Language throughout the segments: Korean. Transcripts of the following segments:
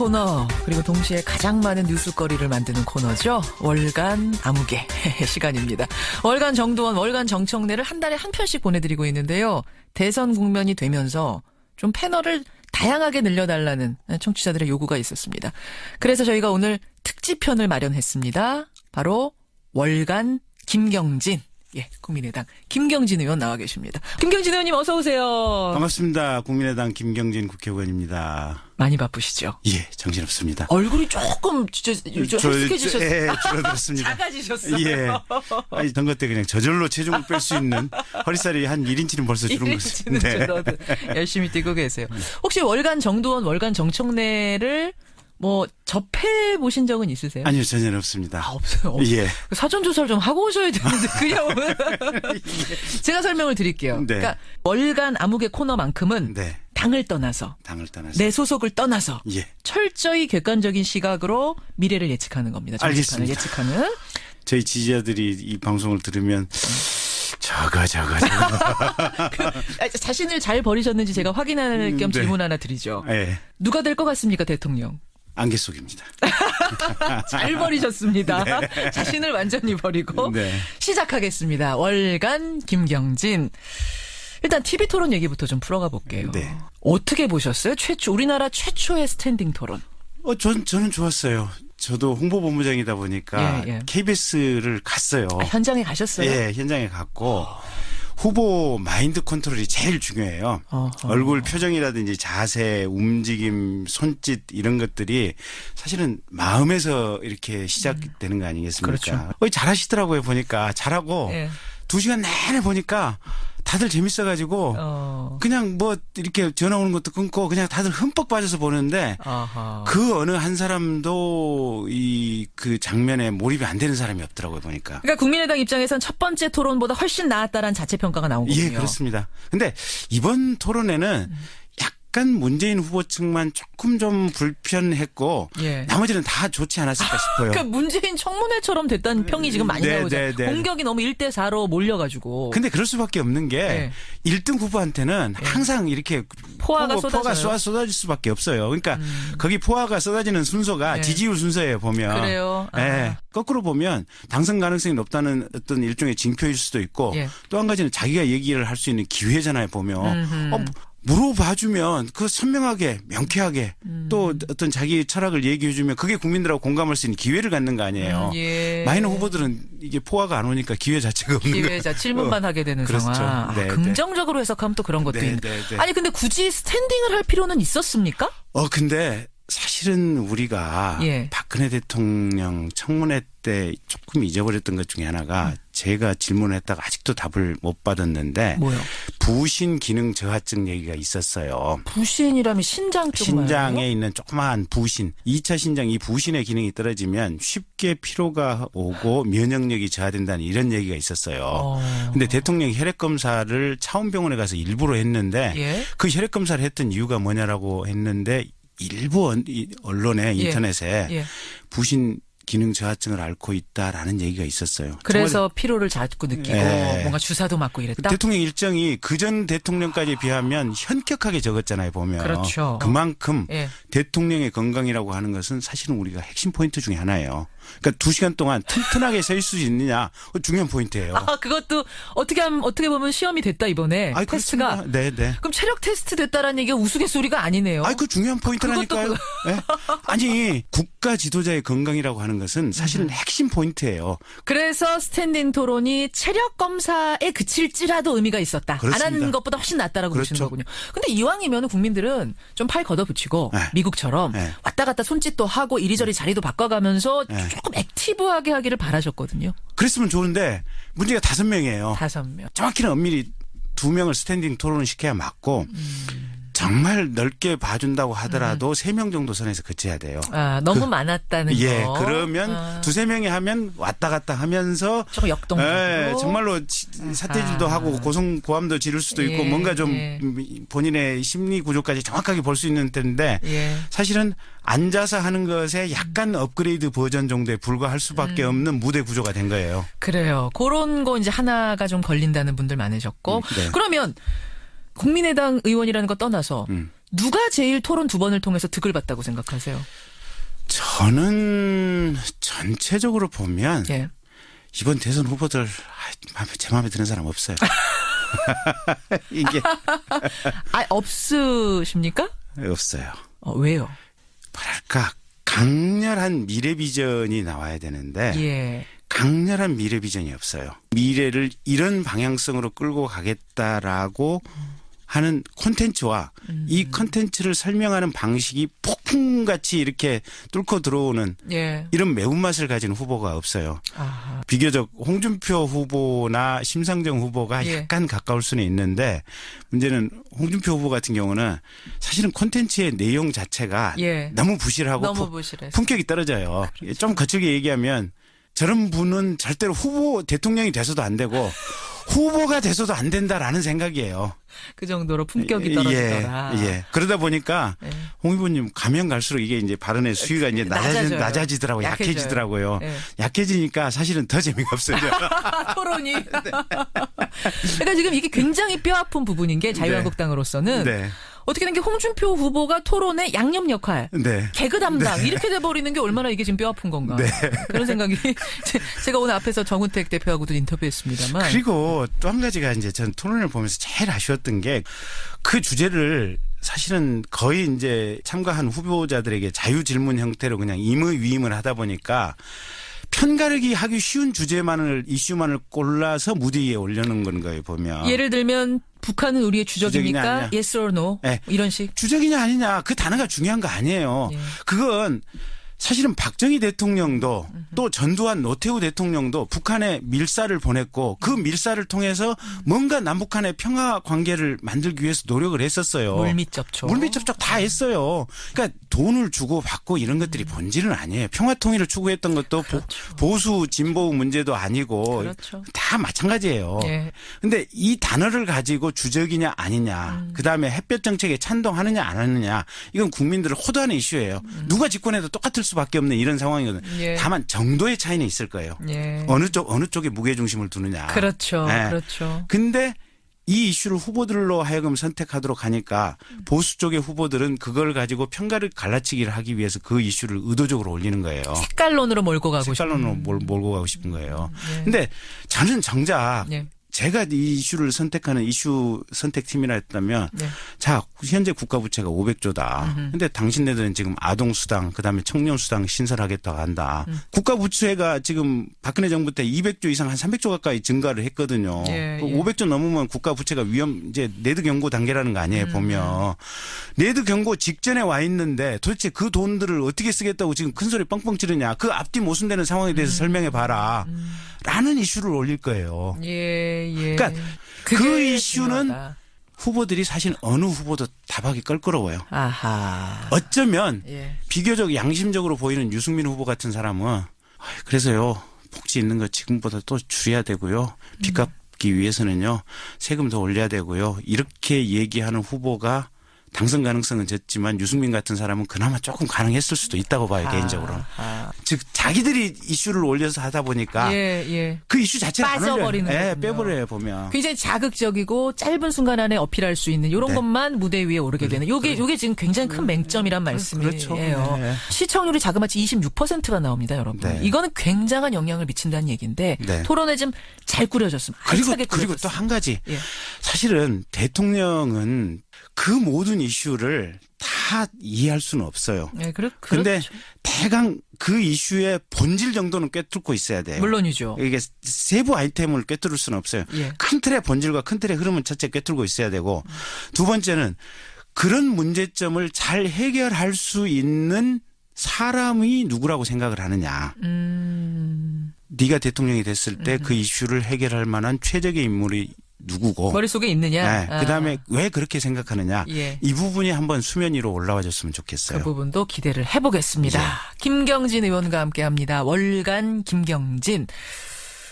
코너, 그리고 동시에 가장 많은 뉴스거리를 만드는 코너죠. 월간 아무개 시간입니다. 월간 정두원, 월간 정청래를 한 달에 한 편씩 보내드리고 있는데요. 대선 국면이 되면서 좀 패널을 다양하게 늘려달라는 청취자들의 요구가 있었습니다. 그래서 저희가 오늘 특집편을 마련했습니다. 바로 월간 김경진. 예, 국민의당 김경진 의원 나와 계십니다. 김경진 의원님 어서 오세요. 반갑습니다. 국민의당 김경진 국회의원입니다. 많이 바쁘시죠? 예, 정신없습니다. 얼굴이 조금 헬스케지셨어요. 예, 줄어들었습니다. 작아지셨어요. 예. 아니, 선거 때 그냥 저절로 체중을 뺄 수 있는 허리살이 한 1인치는 벌써 줄은 것입니다. 1인치는 줄어도 열심히 뛰고 계세요. 혹시 월간 정두원, 월간 정청래를 접해 보신 적은 있으세요? 아니요, 전혀 없습니다. 없어요. 예. 사전 조사를 좀 하고 오셔야 되는데 그냥 제가 설명을 드릴게요. 네. 그러니까 월간 아무개 코너만큼은 네. 당을 떠나서 내 소속을 떠나서 예. 철저히 객관적인 시각으로 미래를 예측하는 겁니다. 알겠습니다. 예측하는. 저희 지지자들이 이 방송을 들으면 저거. 자신을 잘 버리셨는지 제가 확인할 겸 네. 질문 하나 드리죠. 예. 누가 될 것 같습니까, 대통령? 안개 속입니다. 잘 버리셨습니다. 네. 자신을 완전히 버리고 네. 시작하겠습니다. 월간 김경진. 일단 TV 토론 얘기부터 좀 풀어가 볼게요. 네. 어떻게 보셨어요? 우리나라 최초의 스탠딩 토론. 저는 좋았어요. 저도 홍보본부장이다 보니까 예. KBS를 갔어요. 현장에 가셨어요? 예, 현장에 갔고 후보 마인드 컨트롤이 제일 중요해요. 어허. 얼굴 표정이라든지 자세, 움직임, 손짓 이런 것들이 사실은 마음에서 이렇게 시작되는 거 아니겠습니까? 그렇죠. 잘하시더라고요. 보니까 잘하고 예. 2시간 내내 보니까 다들 재밌어가지고 그냥 이렇게 전화 오는 것도 끊고 그냥 다들 흠뻑 빠져서 보는데 아하. 그 어느 한 사람도 그 장면에 몰입이 안 되는 사람이 없더라고요. 보니까. 그러니까 국민의당 입장에선 첫 번째 토론보다 훨씬 나았다라는 자체 평가가 나온 거군요. 예, 그렇습니다. 근데 이번 토론에는 약간 문재인 후보 측만 조금 좀 불편했고 예. 나머지는 다 좋지 않았을까 싶어요. 그러니까 문재인 청문회처럼 됐다는 평이 지금 많이 나오죠. 공격이 너무 1대4로 몰려가지고. 근데 그럴 수밖에 없는 게 네. 1등 후보한테는 항상 이렇게 포화가 쏟아질 수밖에 없어요. 그러니까 거기 포화가 쏟아지는 순서가 지지율 순서예요, 보면. 그래요? 네. 거꾸로 보면 당선 가능성이 높다는 어떤 일종의 징표일 수도 있고 또 한 가지는 자기가 얘기를 할 수 있는 기회잖아요, 보면. 물어봐주면 그 선명하게 명쾌하게 또 어떤 자기 철학을 얘기해주면 그게 국민들하고 공감할 수 있는 기회를 갖는 거 아니에요. 예. 마이너 후보들은 이게 포화가 안 오니까 기회 자체가 없는 거예요. 질문만 하게 되는 그렇죠. 상황. 네, 긍정적으로 해석하면 또 그런 것도 있는데. 네. 아니 근데 굳이 스탠딩을 할 필요는 있었습니까? 근데 사실은 우리가 박근혜 대통령 청문회 때 조금 잊어버렸던 것 중에 하나가 제가 질문했다가 아직도 답을 못 받았는데 뭐요? 부신 기능 저하증 얘기가 있었어요. 부신이라면 신장 쪽 말이에요? 신장에 있는 조그마한 부신. 2차 신장 이 부신의 기능이 떨어지면 쉽게 피로가 오고 면역력이 저하된다는 이런 얘기가 있었어요. 근데 대통령이 혈액 검사를 차원병원에 가서 일부러 했는데 그 혈액 검사를 했던 이유가 뭐냐라고 했는데 일부 언론에 인터넷에 부신 기능 저하증을 앓고 있다라는 얘기가 있었어요. 그래서 피로를 자꾸 느끼고 뭔가 주사도 맞고 이랬다? 대통령 일정이 그전 대통령까지에 비하면 현격하게 적었잖아요, 보면. 그렇죠. 그만큼 대통령의 건강이라고 하는 것은 사실은 우리가 핵심 포인트 중에 하나예요. 그러니까 2시간 동안 튼튼하게 서 있을 수 있느냐 중요한 포인트예요. 그것도 어떻게 보면 시험이 됐다 이번에. 테스트가. 네. 그럼 체력 테스트 됐다라는 얘기가 우스갯소리가 아니네요. 그 중요한 포인트라니까요. 네? 아니 국가 지도자의 건강이라고 하는 것은 사실은 핵심 포인트예요. 그래서 스탠딩 토론이 체력 검사에 그칠지라도 의미가 있었다. 그렇습니다. 안 하는 것보다 훨씬 낫다라고 보시는 거군요. 근데 이왕이면 국민들은 좀 팔 걷어붙이고 미국처럼 왔다 갔다 손짓도 하고 이리저리 자리도 바꿔가면서 조금 액티브하게 하기를 바라셨거든요. 그랬으면 좋은데 문제가 5명이에요. 5명. 정확히는 엄밀히 2명을 스탠딩 토론을 시켜야 맞고 정말 넓게 봐준다고 하더라도 3명 정도 선에서 그쳐야 돼요. 너무 많았다는 거. 그러면 2-3명이 하면 왔다 갔다 하면서 조금 역동적으로. 정말로 사태질도 하고 고함도 지를 수도 있고 뭔가 좀 본인의 심리 구조까지 정확하게 볼 수 있는 텐데 사실은 앉아서 하는 것에 약간 업그레이드 버전 정도에 불과할 수밖에 없는 무대 구조가 된 거예요. 그래요. 그런 거 이제 하나가 좀 걸린다는 분들 많으셨고 그러면 국민의당 의원이라는 거 떠나서 누가 제일 토론 2번을 통해서 득을 봤다고 생각하세요? 저는 전체적으로 보면 예. 이번 대선 후보들 제 마음에 드는 사람 없어요. 이게 없으십니까? 없어요. 왜요? 뭐랄까 강렬한 미래 비전이 나와야 되는데 예. 강렬한 미래 비전이 없어요. 미래를 이런 방향성으로 끌고 가겠다라고 하는 콘텐츠와 이 콘텐츠를 설명하는 방식이 폭풍같이 이렇게 뚫고 들어오는 예. 이런 매운맛을 가진 후보가 없어요. 아하. 비교적 홍준표 후보나 심상정 후보가 예. 약간 가까울 수는 있는데 문제는 홍준표 후보 같은 경우는 사실은 콘텐츠의 내용 자체가 예. 너무 부실하고 너무 부실해서. 품격이 떨어져요. 좀 거칠게 얘기하면 저런 분은 절대로 후보 대통령이 돼서도 안 되고 후보가 돼서도 안 된다라는 생각이에요. 그 정도로 품격이 떨어지더라. 예. 그러다 보니까 예. 홍 후보님 가면 갈수록 이게 이제 발언의 수위가 이제 낮아져요. 낮아지더라고요. 약해져요. 약해지더라고요. 예. 약해지니까 사실은 더 재미가 없어요. 토론이. 그러니까 지금 이게 굉장히 뼈아픈 부분인 게 자유한국당으로서는 네. 어떻게 된 게 홍준표 후보가 토론의 양념 역할, 네. 개그 담당 이렇게 돼버리는 게 얼마나 이게 지금 뼈아픈 건가. 네. 그런 생각이 제가 오늘 앞에서 정은택 대표하고도 인터뷰했습니다만. 그리고 또 한 가지가 이제 전 토론을 보면서 제일 아쉬웠던 게 그 주제를 사실은 거의 이제 참가한 후보자들에게 자유 질문 형태로 그냥 임의 위임을 하다 보니까 편가르기 하기 쉬운 이슈만을 골라서 무대 위에 올려놓은 건 거예요, 보면. 예를 들면 북한은 우리의 주적입니까? 주적이냐, 아니냐. Yes or no? 네. 이런 식. 주적이냐 아니냐 그 단어가 중요한 거 아니에요. 예. 그건 사실은 박정희 대통령도 또 전두환 노태우 대통령도 북한에 밀사를 보냈고 그 밀사를 통해서 뭔가 남북한의 평화 관계를 만들기 위해서 노력을 했었어요. 물밑 접촉. 물밑 접촉 다 했어요. 그러니까 돈을 주고 받고 이런 것들이 본질은 아니에요. 평화 통일을 추구했던 것도 그렇죠. 보수 진보 문제도 아니고 그렇죠. 다 마찬가지예요. 예. 근데 이 단어를 가지고 주적이냐 아니냐, 그다음에 햇볕 정책에 찬동하느냐 안 하느냐, 이건 국민들을 호도하는 이슈예요. 누가 집권해도 똑같을 수밖에 없는 이런 상황이거든요. 예. 다만 정도의 차이는 있을 거예요. 예. 어느 쪽에 무게 중심을 두느냐. 그렇죠. 네. 그렇죠. 근데 이 이슈를 후보들로 하여금 선택하도록 하니까 보수 쪽의 후보들은 그걸 가지고 편가를 갈라치기를 하기 위해서 그 이슈를 의도적으로 올리는 거예요. 색깔론으로 몰고 가고 색깔론으로 몰고 가고 싶은 거예요. 근데 저는 정작 예. 제가 이 이슈를 선택하는 이슈 선택팀이라 했다면 네. 자, 현재 국가 부채가 500조다. 근데 당신네들은 지금 아동수당 그다음에 청년수당 신설하겠다고 한다. 국가 부채가 지금 박근혜 정부 때 200조 이상 한 300조 가까이 증가를 했거든요. 예, 그 예. 500조 넘으면 국가 부채가 이제 내드 경고 단계라는 거 아니에요, 보면. 내드 경고 직전에 와 있는데 도대체 그 돈들을 어떻게 쓰겠다고 지금 큰 소리 뻥뻥 지르냐. 그 앞뒤 모순되는 상황에 대해서 설명해 봐라. 라는 이슈를 올릴 거예요. 예, 예. 그러니까 그 그게 이슈는 중요하다. 후보들이 사실 어느 후보도 답하기 껄끄러워요. 아하. 어쩌면 예. 비교적 양심적으로 보이는 유승민 후보 같은 사람은 그래서요 복지 있는 거 지금보다 또 줄여야 되고요. 빚 갚기 위해서는요 세금 더 올려야 되고요. 이렇게 얘기하는 후보가 당선 가능성은 적지만 유승민 같은 사람은 그나마 조금 가능했을 수도 있다고 봐요. 개인적으로는. 즉 자기들이 이슈를 올려서 하다 보니까 예, 예. 그 이슈 자체를 안 빠져버리는 올려요. 예, 거군요. 빼버려요 보면. 굉장히 자극적이고 짧은 순간 안에 어필할 수 있는 이런 네. 것만 무대 위에 오르게 되는 요게 지금 굉장히 큰 맹점이란 말씀이에요. 그렇죠. 네. 시청률이 자그마치 26%가 나옵니다, 여러분. 네. 이거는 굉장한 영향을 미친다는 얘기인데 네. 토론에 좀 잘 꾸려졌으면 그리고 또 한 가지. 예. 사실은 대통령은 그 모든 이슈를 다 이해할 수는 없어요. 네, 근데 그렇죠. 대강 그 이슈의 본질 정도는 꿰뚫고 있어야 돼요. 물론이죠. 이게 세부 아이템을 꿰뚫을 수는 없어요. 예. 큰 틀의 본질과 큰 틀의 흐름은 첫째 꿰뚫고 있어야 되고 두 번째는 그런 문제점을 잘 해결할 수 있는 사람이 누구라고 생각을 하느냐. 네가 대통령이 됐을 때 그 이슈를 해결할 만한 최적의 인물이 누구고. 머릿속에 있느냐. 네. 그다음에 왜 그렇게 생각하느냐. 예. 이 부분이 한번 수면 위로 올라와 줬으면 그 좋겠어요. 부분도 기대를 해보겠습니다. 예. 김경진 의원과 함께합니다. 월간 김경진.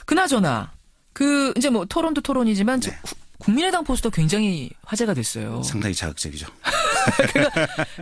그나저나 이제 뭐 토론도 토론이지만 네. 국민의당 포스터 굉장히 화제가 됐어요. 상당히 자극적이죠.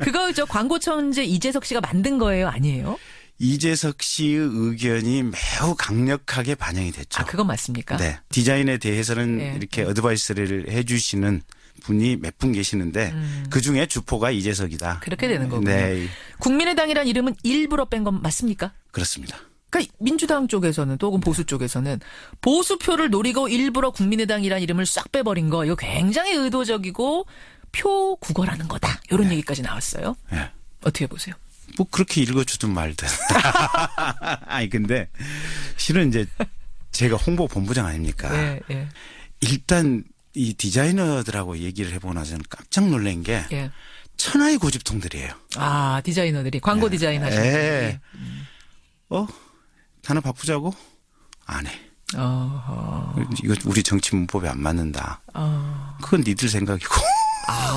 그거 저 광고 천재 이재석 씨가 만든 거예요, 아니에요? 이재석 씨의 의견이 매우 강력하게 반영이 됐죠. 아, 그건 맞습니까? 네. 디자인에 대해서는 네. 이렇게 어드바이스를 해 주시는 분이 몇 분 계시는데 그중에 주포가 이재석이다. 그렇게 되는 거군요. 네. 국민의당이란 이름은 일부러 뺀 건 맞습니까? 그렇습니다. 그러니까 민주당 쪽에서는 또 혹은 보수 쪽에서는 보수표를 노리고 일부러 국민의당이란 이름을 싹 빼버린 거 이거 굉장히 의도적이고 표 구걸하는 거다. 이런 얘기까지 나왔어요. 네. 어떻게 보세요? 뭐 그렇게 읽어주든 말든. 아니 근데 실은 이제 제가 홍보 본부장 아닙니까? 예, 예. 일단 이 디자이너들하고 얘기를 해보고 나서는 깜짝 놀란 게 예. 천하의 고집통들이에요. 아 디자이너들이 광고 디자인 하시는 예. 분들이. 단어 바꾸자고? 안 해. 어허. 이거 우리 정치 문법에 안 맞는다. 그건 니들 생각이고.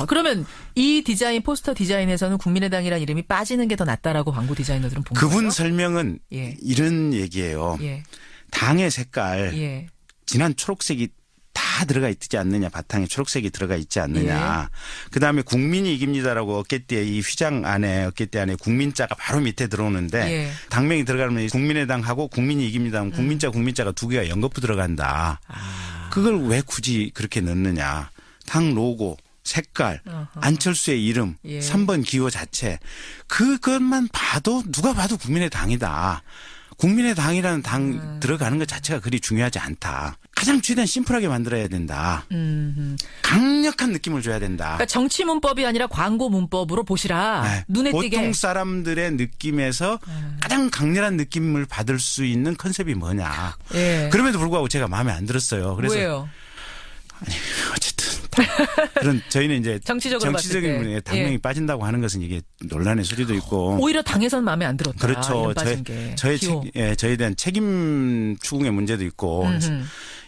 그러면 이 디자인 포스터 디자인에서는 국민의당이라는 이름이 빠지는 게 더 낫다라고 광고 디자이너들은 본 거예요? 그분 설명은 예. 이런 얘기예요. 예. 당의 색깔 예. 진한 초록색이 다 들어가 있지 않느냐. 바탕에 초록색이 들어가 있지 않느냐. 그다음에 국민이 이깁니다라고 어깨띠에 이 휘장 안에 어깨띠 안에 국민자가 바로 밑에 들어오는데 예. 당명이 들어가면 국민의당하고 국민이 이깁니다 하면 국민자가 두 개가 연거푸 들어간다. 그걸 왜 굳이 그렇게 넣느냐. 당 로고 색깔, 안철수의 이름, 예. 3번 기호 자체 그것만 봐도 누가 봐도 국민의당이다. 국민의당이라는 당 들어가는 것 자체가 그리 중요하지 않다. 가장 최대한 심플하게 만들어야 된다. 강력한 느낌을 줘야 된다. 그러니까 정치 문법이 아니라 광고 문법으로 보시라. 네. 눈에 띄게. 보통 사람들의 느낌에서 가장 강렬한 느낌을 받을 수 있는 컨셉이 뭐냐. 예. 그럼에도 불구하고 제가 마음에 안 들었어요. 그래서 왜요? 아니, 어쨌든 그런 저희는 이제 정치적인 분에 당명이 빠진다고 하는 것은 이게 논란의 소리도 있고 오히려 당에서는 마음에 안 들었다. 그렇죠. 저에 대한 책임 추궁의 문제도 있고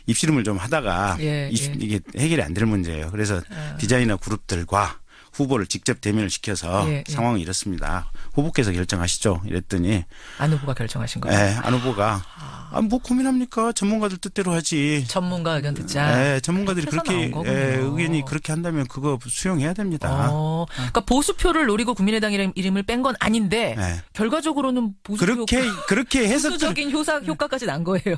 입씨름을 좀 하다가 이게 해결이 안 될 문제예요. 그래서 디자이너 그룹들과 후보를 직접 대면을 시켜서 상황이 이렇습니다. 후보께서 결정하시죠. 이랬더니 안 후보가 결정하신 거예요? 네, 안 후보가 뭐 고민합니까? 전문가들 뜻대로 하지. 전문가 의견 듣자. 네, 전문가들이 그렇게 의견이 그렇게 한다면 그거 수용해야 됩니다. 그러니까 보수표를 노리고 국민의당이라는 이름을 뺀 건 아닌데 결과적으로는 보수표 그렇게 해석들 보수적인 효과까지 난 거예요.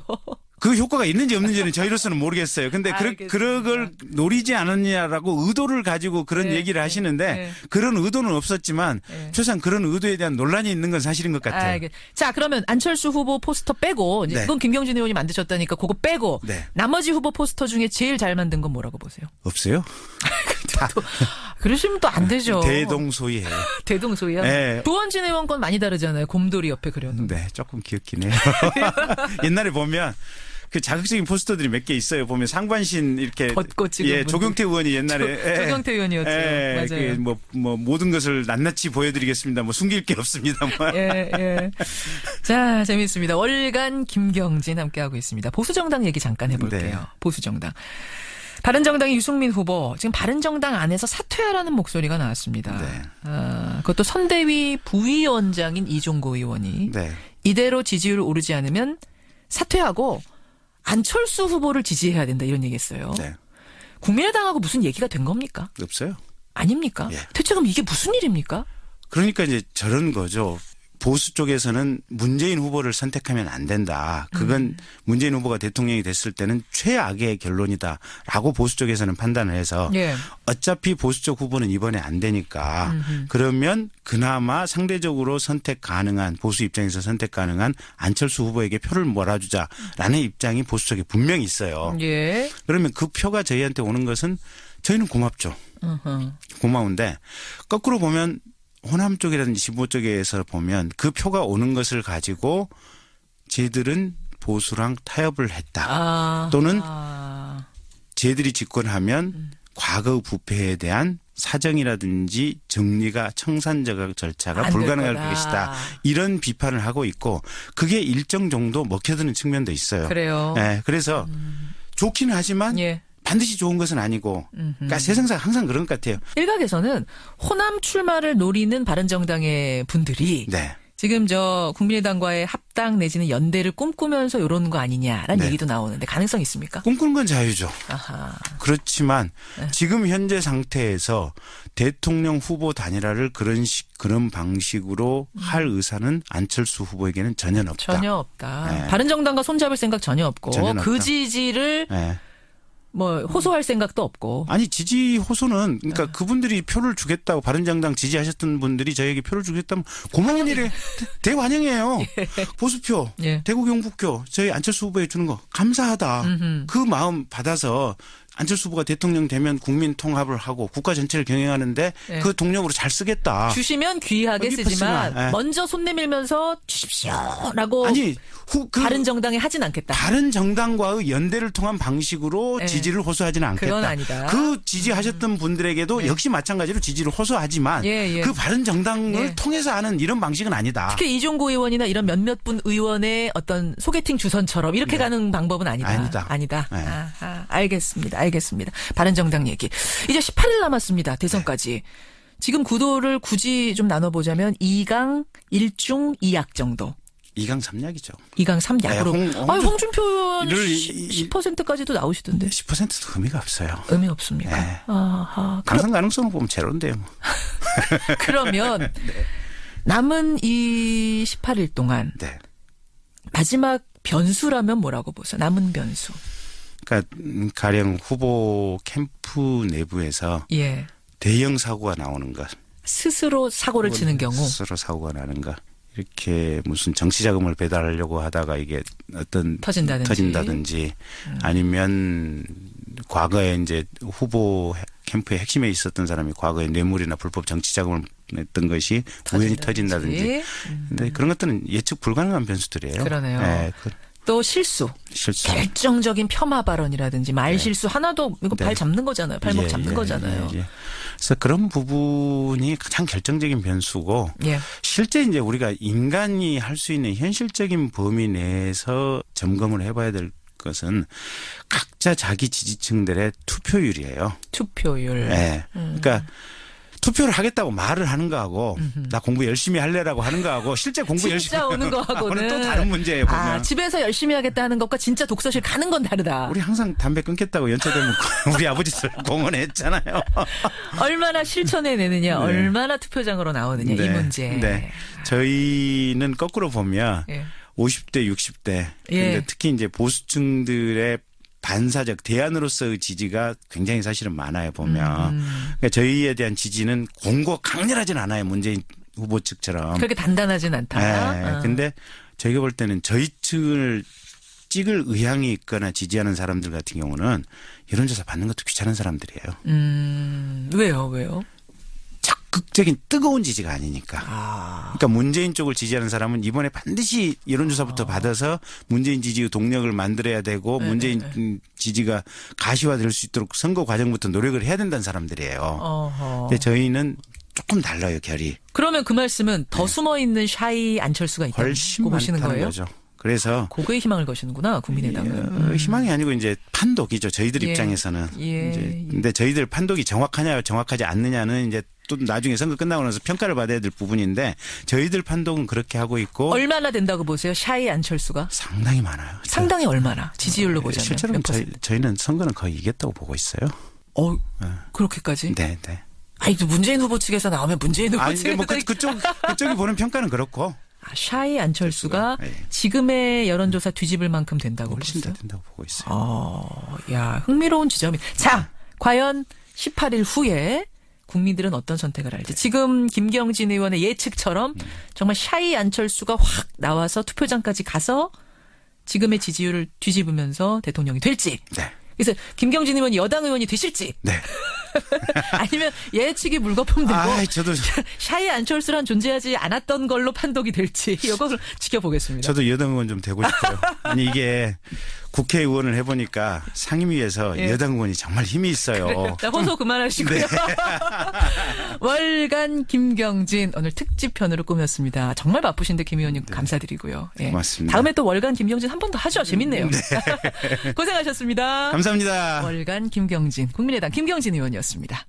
그 효과가 있는지 없는지는 저희로서는 모르겠어요. 근데 그걸 노리지 않았냐라고 의도를 가지고 그런 얘기를 하시는데 그런 의도는 없었지만 최소한 그런 의도에 대한 논란이 있는 건 사실인 것 같아요. 자, 그러면 안철수 후보 포스터 빼고 이제 그건 김경진 의원이 만드셨다니까 그거 빼고 나머지 후보 포스터 중에 제일 잘 만든 건 뭐라고 보세요? 없어요? 그러시면 또 안 되죠. 대동소이해요. 대동소이요? 네. 조원진 의원 건 많이 다르잖아요. 곰돌이 옆에 그려놓은. 네, 조금 귀엽긴 해요. 옛날에 보면 그 자극적인 포스터들이 몇 개 있어요. 보면 상반신 이렇게 벚꽃 찍은 조경태 의원이 옛날에 조경태 의원이었죠. 맞아요. 뭐 모든 것을 낱낱이 보여드리겠습니다. 뭐 숨길 게 없습니다. 자, 재미있습니다. 월간 김경진 함께하고 있습니다. 보수정당 얘기 잠깐 해볼게요. 네. 보수정당. 바른정당의 유승민 후보 지금 바른정당 안에서 사퇴하라는 목소리가 나왔습니다. 그것도 선대위 부위원장인 이종고 의원이 이대로 지지율 오르지 않으면 사퇴하고 안철수 후보를 지지해야 된다 이런 얘기했어요. 국민의당하고 무슨 얘기가 된 겁니까? 없어요. 아닙니까? 대체 그럼 이게 무슨 일입니까? 그러니까 이제 저런 거죠. 보수 쪽에서는 문재인 후보를 선택하면 안 된다. 그건 문재인 후보가 대통령이 됐을 때는 최악의 결론이다라고 보수 쪽에서는 판단을 해서 어차피 보수 쪽 후보는 이번에 안 되니까 그러면 그나마 상대적으로 선택 가능한 보수 입장에서 선택 가능한 안철수 후보에게 표를 몰아주자라는 입장이 보수 쪽에 분명히 있어요. 그러면 그 표가 저희한테 오는 것은 저희는 고맙죠. 고마운데 거꾸로 보면 호남 쪽이라든지 진보 쪽에서 보면 그 표가 오는 것을 가지고 쟤들은 보수랑 타협을 했다. 또는 쟤들이 집권하면 과거 부패에 대한 사정이라든지 정리가 청산적 절차가 불가능할 것이다. 이런 비판을 하고 있고 그게 일정 정도 먹혀드는 측면도 있어요. 그래요. 그래서 좋기는 하지만 반드시 좋은 것은 아니고 그러니까 세상상 항상 그런 것 같아요. 일각에서는 호남 출마를 노리는 바른정당의 분들이 지금 저 국민의당과의 합당 내지는 연대를 꿈꾸면서 이러는 거 아니냐라는 얘기도 나오는데 가능성 있습니까? 꿈꾸는 건 자유죠. 그렇지만 지금 현재 상태에서 대통령 후보 단일화를 그런 방식으로 할 의사는 안철수 후보에게는 전혀 없다. 전혀 없다. 바른정당과 손잡을 생각 전혀 없고 그 지지를 뭐 호소할 생각도 없고. 아니 지지 호소는 그러니까 그분들이 표를 주겠다고 바른정당 지지하셨던 분들이 저에게 표를 주겠다면 고마운 일에 대환영이에요. 보수표, 대구 경북표 저희 안철수 후보에 주는 거 감사하다. 그 마음 받아서 안철수 후보가 대통령 되면 국민 통합을 하고 국가 전체를 경영하는데 그 동력으로 잘 쓰겠다. 주시면 귀하게 쓰지만 먼저 손 내밀면서 주십시오라고 아니, 바른정당에 하진 않겠다. 바른정당과의 연대를 통한 방식으로 지지를 호소하지는 않겠다. 그건 아니다. 그 지지하셨던 분들에게도 역시 마찬가지로 지지를 호소하지만 그 바른정당을 통해서 하는 이런 방식은 아니다. 특히 이종구 의원이나 이런 몇몇 분 의원의 어떤 소개팅 주선처럼 이렇게 가는 방법은 아니다. 아니다. 알겠습니다. 바른정당 얘기. 이제 18일 남았습니다. 대선까지. 지금 구도를 굳이 좀 나눠보자면 2강 1중 2약 정도. 2강 3약이죠. 2강 3약으로. 홍준표 의원 10%까지도 나오시던데. 10%도 의미가 없어요. 의미 없습니까? 네. 당선 가능성을 보면 제로인데요. 뭐. 그러면 남은 이 18일 동안 마지막 변수라면 뭐라고 보세요? 남은 변수. 그러니까 가령 후보 캠프 내부에서 대형 사고가 나오는 것. 스스로 사고를 치는 경우. 스스로 사고가 나는 것. 이렇게 무슨 정치 자금을 배달하려고 하다가 이게 어떤 터진다든지 아니면 과거에 이제 후보 캠프의 핵심에 있었던 사람이 과거에 뇌물이나 불법 정치 자금을 냈던 것이 우연히 터진다든지. 근데 그런 것들은 예측 불가능한 변수들이에요. 그러네요. 네. 또 실수. 결정적인 폄하 발언이라든지 말 실수 하나도 이거 발 잡는 거잖아요. 발목 잡는 거잖아요. 그래서 그런 부분이 가장 결정적인 변수고 실제 이제 우리가 인간이 할 수 있는 현실적인 범위 내에서 점검을 해봐야 될 것은 각자 자기 지지층들의 투표율이에요. 투표율. 네. 그러니까 투표를 하겠다고 말을 하는 거하고 나 공부 열심히 할래라고 하는 거하고 실제 공부 열심히 오는 거하고는 또 다른 문제예요. 보면. 집에서 열심히 하겠다 하는 것과 진짜 독서실 가는 건 다르다. 우리 항상 담배 끊겠다고 연차되면 우리 아버지 공원에 했잖아요. 얼마나 실천해내느냐 얼마나 투표장으로 나오느냐 이 문제. 저희는 거꾸로 보면 50대 60대 근데 특히 이제 보수층들의 반사적 대안으로서의 지지가 굉장히 사실은 많아요 보면. 그러니까 저희에 대한 지지는 공고 강렬하진 않아요 문재인 후보 측처럼. 그렇게 단단하진 않다. 근데 저희가 볼 때는 저희 층을 찍을 의향이 있거나 지지하는 사람들 같은 경우는 여론조사 받는 것도 귀찮은 사람들이에요. 왜요? 적극적인 뜨거운 지지가 아니니까. 그러니까 문재인 쪽을 지지하는 사람은 이번에 반드시 여론조사부터 받아서 문재인 지지의 동력을 만들어야 되고 문재인 지지가 가시화될 수 있도록 선거 과정부터 노력을 해야 된다는 사람들이에요. 근데 저희는 조금 달라요 결이. 그러면 그 말씀은 더 숨어있는 샤이 안철수가 있다고 보시는 거예요? 거죠. 그래서 그거에 희망을 거시는구나 국민의당은. 희망이 아니고 이제 판독이죠. 저희들 입장에서는. 이제 근데 저희들 판독이 정확하냐 정확하지 않느냐는 이제 또 나중에 선거 끝나고 나서 평가를 받아야 될 부분인데 저희들 판독은 그렇게 하고 있고. 얼마나 된다고 보세요? 샤이 안철수가? 상당히 많아요. 상당히 얼마나? 지지율로 보자면. 실제로는 저희는 선거는 거의 이겼다고 보고 있어요. 그렇게까지? 네. 아니 또 문재인 후보 측에서 나오면 문재인 후보 측에서. 뭐 그쪽이 보는 평가는 그렇고. 샤이 안철수가 지금의 여론조사 뒤집을 만큼 된다고 훨씬 보세요? 더 된다고 보고 있어요. 야 흥미로운 지점이. 자, 과연 18일 후에 국민들은 어떤 선택을 할지. 지금 김경진 의원의 예측처럼 정말 샤이 안철수가 확 나와서 투표장까지 가서 지금의 지지율을 뒤집으면서 대통령이 될지. 그래서 김경진 의원이 여당 의원이 되실지. 아니면 예측이 물거품되고 저도 샤이 안철수란 존재하지 않았던 걸로 판독이 될지 이걸 지켜보겠습니다. 저도 여당 의원 좀 되고 싶어요. 아니 이게 국회의원을 해보니까 상임위에서 여당 의원이 정말 힘이 있어요. 자, 호소 그만하시고요. 월간 김경진 오늘 특집편으로 꾸몄습니다. 정말 바쁘신데 김 의원님 감사드리고요. 고맙습니다. 다음에 또 월간 김경진 한 번 더 하죠. 재밌네요. 고생하셨습니다. 감사합니다. 월간 김경진 국민의당 김경진 의원이었습니다.